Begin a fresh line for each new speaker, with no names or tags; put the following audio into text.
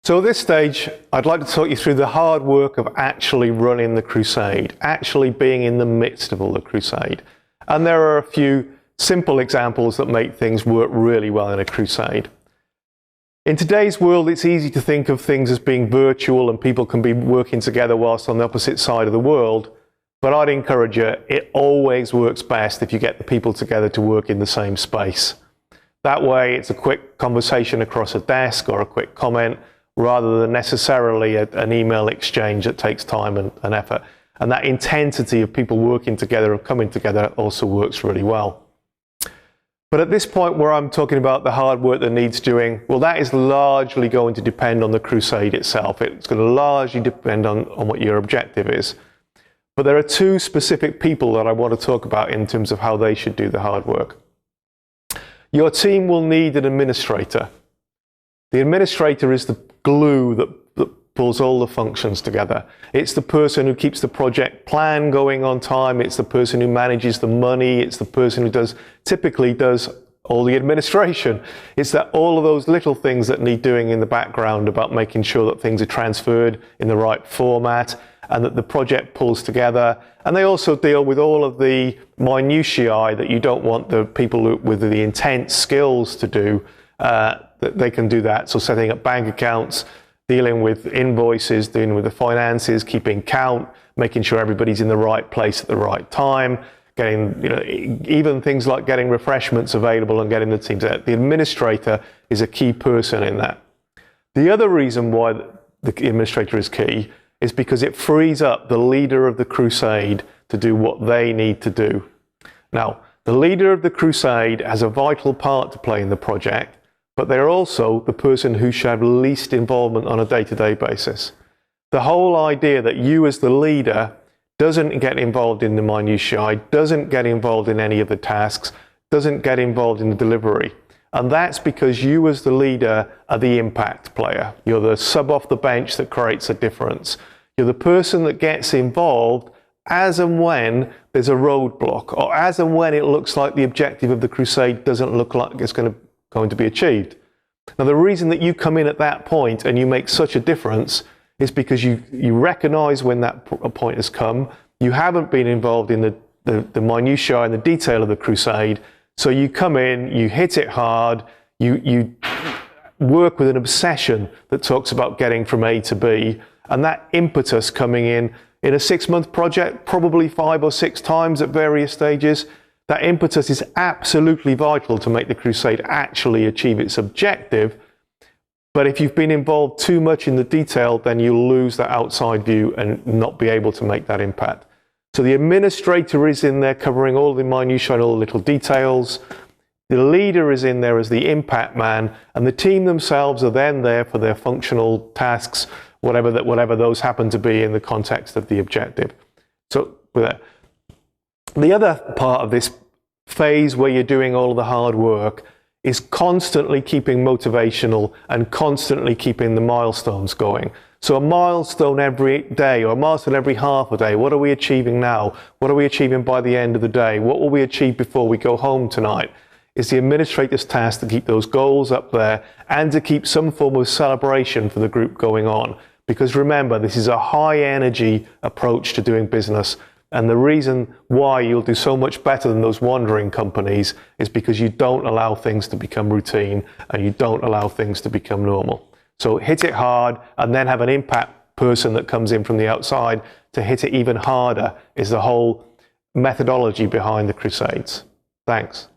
So at this stage, I'd like to talk you through the hard work of actually running the Crusade, actually being in the midst of all the Crusade. And there are a few simple examples that make things work really well in a Crusade. In today's world, it's easy to think of things as being virtual and people can be working together whilst on the opposite side of the world. But I'd encourage you, it always works best if you get the people together to work in the same space. That way, it's a quick conversation across a desk or a quick comment, rather than necessarily an email exchange that takes time and effort. And that intensity of people working together and coming together also works really well. But at this point where I'm talking about the hard work that needs doing, well, that is largely going to depend on the Crusade itself. It's going to largely depend on what your objective is. But there are two specific people that I want to talk about in terms of how they should do the hard work. Your team will need an administrator. The administrator is the glue that pulls all the functions together. It's the person who keeps the project plan going on time. It's the person who manages the money. It's the person who typically does all the administration. It's that all of those little things that need doing in the background about making sure that things are transferred in the right format and that the project pulls together. And they also deal with all of the minutiae that you don't want the people with the intense skills to do. That they can do that. So setting up bank accounts, dealing with invoices, dealing with the finances, keeping count, making sure everybody's in the right place at the right time, getting, even things like getting refreshments available and getting the teams out. The administrator is a key person in that. The other reason why the administrator is key is because it frees up the leader of the Crusade to do what they need to do. Now, the leader of the Crusade has a vital part to play in the project, but they're also the person who should have least involvement on a day-to-day basis. The whole idea that you as the leader doesn't get involved in the minutiae, doesn't get involved in any of the tasks, doesn't get involved in the delivery. And that's because you as the leader are the impact player. You're the sub off the bench that creates a difference. You're the person that gets involved as and when there's a roadblock, or as and when it looks like the objective of the Crusade doesn't look like it's going to be achieved. Now, the reason that you come in at that point and you make such a difference is because you recognize when that point has come. You haven't been involved in the minutiae and the detail of the Crusade. So you come in, you hit it hard, you work with an obsession that talks about getting from A to B, and that impetus coming in a 6-month project, probably 5 or 6 times at various stages. That impetus is absolutely vital to make the Crusade actually achieve its objective. But if you've been involved too much in the detail, then you'll lose that outside view and not be able to make that impact. So the administrator is in there covering all the minutiae and all the little details. The leader is in there as the impact man, and the team themselves are then there for their functional tasks, whatever those happen to be in the context of the objective. So with that. The other part of this phase where you're doing all the hard work is constantly keeping motivational and constantly keeping the milestones going. So a milestone every day or a milestone every half a day. What are we achieving now? What are we achieving by the end of the day? What will we achieve before we go home tonight? It's the administrator's task to keep those goals up there and to keep some form of celebration for the group going on. Because remember, this is a high energy approach to doing business. And the reason why you'll do so much better than those wandering companies is because you don't allow things to become routine and you don't allow things to become normal. So hit it hard and then have an impact person that comes in from the outside to hit it even harder is the whole methodology behind the Crusades. Thanks.